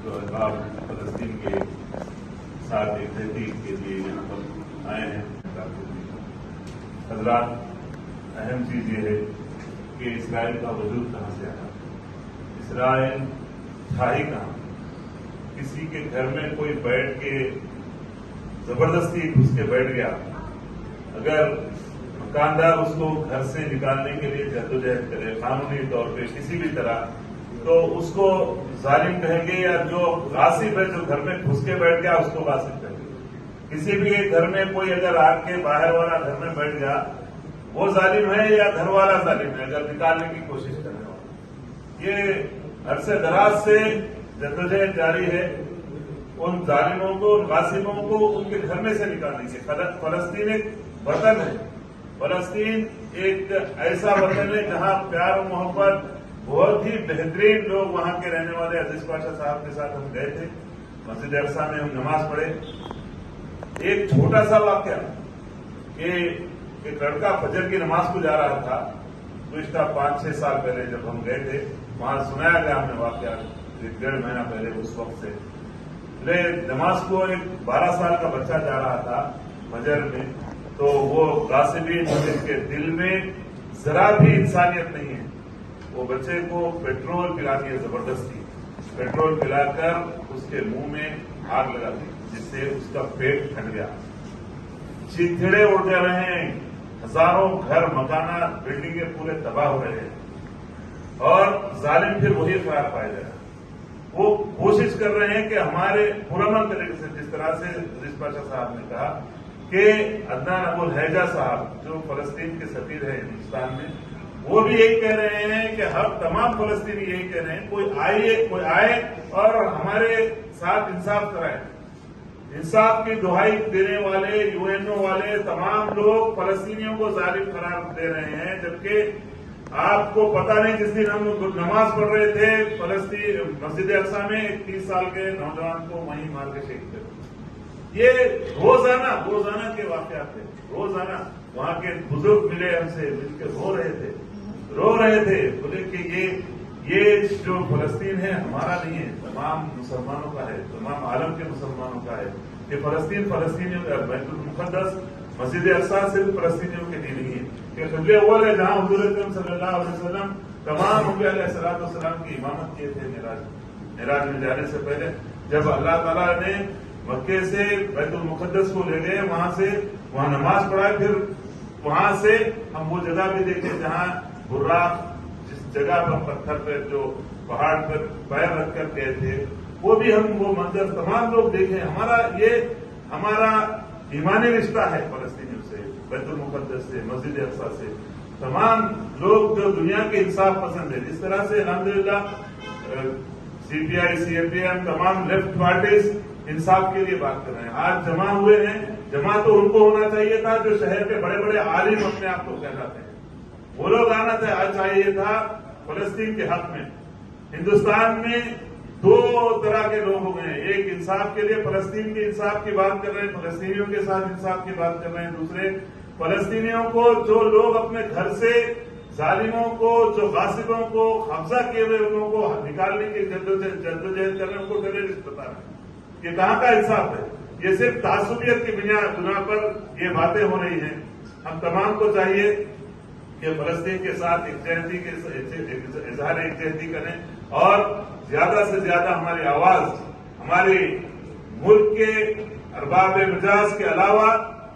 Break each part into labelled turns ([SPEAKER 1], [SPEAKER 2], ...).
[SPEAKER 1] جو احباب فلسطین کے ساتھ ایک تحقیق کے لیے یہاں پر آئے ہیں حضرات، اہم چیز یہ ہے کہ اسرائیل کا وجود کہاں سے آیا۔ اسرائیل تھا ہی کہاں؟ کسی کے گھر میں کوئی بیٹھ کے زبردستی گھس کے بیٹھ گیا، اگر مکاندار اس کو گھر سے نکالنے کے لیے جدوجہد کرے قانونی طور پہ کسی بھی طرح، تو اس کو ظالم کہیں گے، یا جو غاصب ہے جو گھر میں گھس کے بیٹھ گیا اس کو غاصب کہیں گے۔ کسی بھی گھر میں کوئی اگر آ کے باہر والا گھر میں بیٹھ گیا، وہ ظالم ہے یا گھر والا ظالم ہے اگر نکالنے کی کوشش کر رہے ہو۔ یہ عرصے دراز سے جدوجہد جاری ہے ان ظالموں کو، ان غاصبوں کو ان کے گھر میں سے نکالنے کی۔ فلسطین ایک وطن ہے، فلسطین ایک ایسا وطن ہے جہاں پیار و محبت، بہت ہی بہترین لوگ وہاں کے رہنے والے۔ عزیز پاشا صاحب کے ساتھ ہم گئے تھے مسجد اقصی میں، ہم نماز پڑھے۔ ایک چھوٹا سا واقعہ کہ ایک لڑکا فجر کی نماز کو جا رہا تھا، گزشتہ 5-6 سال پہلے جب ہم گئے تھے وہاں سنایا گیا ہمیں واقعہ، 1.5 مہینہ پہلے اس وقت سے۔ نماز کو ایک 12 سال کا بچہ جا رہا تھا فجر میں، تو وہ غاصبین جن کے دل میں ذرا بھی انسانیت نہیں ہے، وہ بچے کو پیٹرول پلا دیا، زبردستی پیٹرول پلا کر اس کے منہ میں آگ لگا دی، جس سے اس کا پیٹ پھٹ گیا۔ چیتھڑے اڑ جا رہے ہیں، ہزاروں گھر، مکانات، بلڈنگیں پورے تباہ ہو رہے ہیں، اور ظالم پھر وہی قرار پایا جائے۔ وہ کوشش کر رہے ہیں کہ ہمارے پرامن طریقے سے، جس طرح سے عزیز پاشا صاحب نے کہا کہ عدنان ابو الہیجہ صاحب جو فلسطین کے سفیر ہیں ہندوستان میں، وہ بھی یہی کہہ رہے ہیں کہ ہم تمام فلسطینی یہی کہہ رہے ہیں، کوئی آئے اور ہمارے ساتھ انصاف کرائے۔ انصاف کی دہائی دینے والے UN والے تمام لوگ فلسطینیوں کو ظالم قرار دے رہے ہیں، جبکہ آپ کو پتہ نہیں، جس دن ہم نماز پڑھ رہے تھے فلسطین مسجد اقصی میں، ایک 30 سال کے نوجوان کو وہیں مار کے شہید کر دیا۔ یہ روزانہ کے واقعات تھے، روزانہ وہاں کے بزرگ ملے ہم سے، مل کے رو رہے تھے، بولے کہ یہ جو فلسطین ہے ہمارا نہیں ہے، تمام مسلمانوں کا ہے، تمام عالم کے مسلمانوں کا ہے۔ یہ فلسطینیوں کا بیت المقدس مسجد اقصی صرف فلسطینیوں کے لیے نہیں ہے، کہ قبلہ اول ہے جہاں حضور اکرم صلی اللہ علیہ وسلم تمام انبیاء علیہ السلام کی امامت کیے تھے معراج میں جانے سے پہلے، جب اللہ تعالیٰ نے مکے سے بیت المقدس کو لے گئے، وہاں نماز پڑھائے، پھر وہاں سے ہم وہ جگہ بھی دیکھے جہاں براق، جس جگہ پر پتھر پہ جو پہاڑ پر پیر رکھ کر گئے تھے، وہ بھی ہم وہ منظر تمام لوگ دیکھیں۔ ہمارا ایمانی رشتہ ہے فلسطینیوں سے، بیت المقدس سے، مسجد اقصی سے۔ تمام لوگ جو دنیا کے انصاف پسند ہے، جس طرح سے الحمدللہ CPI CPM تمام لیفٹ پارٹیز انصاف کے لیے بات کر رہے ہیں، آج جمع ہوئے ہیں۔ جمع تو ان کو ہونا چاہیے تھا جو شہر کے بڑے بڑے عالم اپنے آپ کو کہلاتے ہیں، وہ لوگ آنا چاہیے تھا فلسطین کے حق میں۔ ہندوستان میں 2 طرح کے لوگ ہو گئے ہیں، ایک انصاف کے لیے فلسطین کے انصاف کی بات کر رہے ہیں، فلسطینیوں کے ساتھ انصاف کی بات کر رہے ہیں، دوسرے فلسطینیوں کو جو لوگ اپنے گھر سے ظالموں کو، جو غاصبوں کو، قبضہ کیے ہوئے لوگوں کو نکالنے کی جدوجہد کر رہے ہیں، ان کو ٹیررسٹ بتا رہے ہیں۔ یہ کہاں کا انصاف ہے؟ یہ صرف تعصبیت کی بنا پر یہ باتیں ہو رہی ہیں۔ ہم تمام کو چاہیے کہ فلسطین کے ساتھ اظہار یکجہتی کریں، اور زیادہ سے زیادہ ہماری آواز، ہماری ملک کے ارباب مجاز کے علاوہ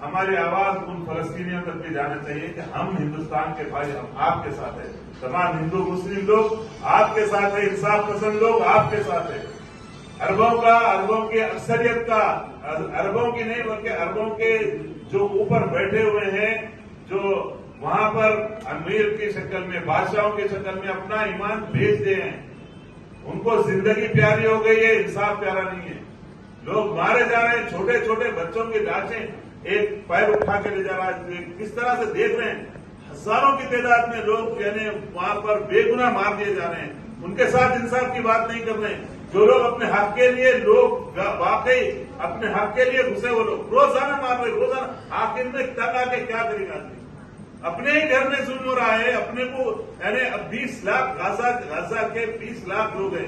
[SPEAKER 1] ہماری آواز ان فلسطینیوں تک بھی جانا چاہیے کہ ہم ہندوستان کے بھائی، ہم آپ کے ساتھ ہیں، تمام ہندو مسلم لوگ آپ کے ساتھ ہیں، انصاف پسند لوگ آپ کے ساتھ ہیں۔ عربوں کی اکثریت کا، عربوں کی نہیں بلکہ عربوں کے جو اوپر بیٹھے ہوئے ہیں، جو وہاں پر امیر کی شکل میں، بادشاہوں کی شکل میں اپنا ایمان بیچ دے ہیں، ان کو زندگی پیاری ہو گئی ہے، انصاف پیارا نہیں ہے۔ لوگ مارے جا رہے ہیں، چھوٹے چھوٹے بچوں کی لاشیں ایک پیر اٹھا کے لے جا رہا ہے، کس طرح سے دیکھ رہے ہیں، ہزاروں کی تعداد میں لوگ یعنی وہاں پر بے گناہ مار دیے جا رہے ہیں، ان کے ساتھ انصاف کی بات نہیں کر رہے ہیں۔ جو لوگ اپنے حق کے لیے، لوگ واقعی اپنے حق کے لیے گھسے، وہ لوگ روزانہ مار رہے، روزانہ۔ آخر میں تک آ کے کیا کرے گا؟ اپنے ہی گھر میں ظلم ہو رہا ہے، اپنے کو یعنی اب 20 لاکھ غزہ کے 20 لاکھ لوگ ہیں،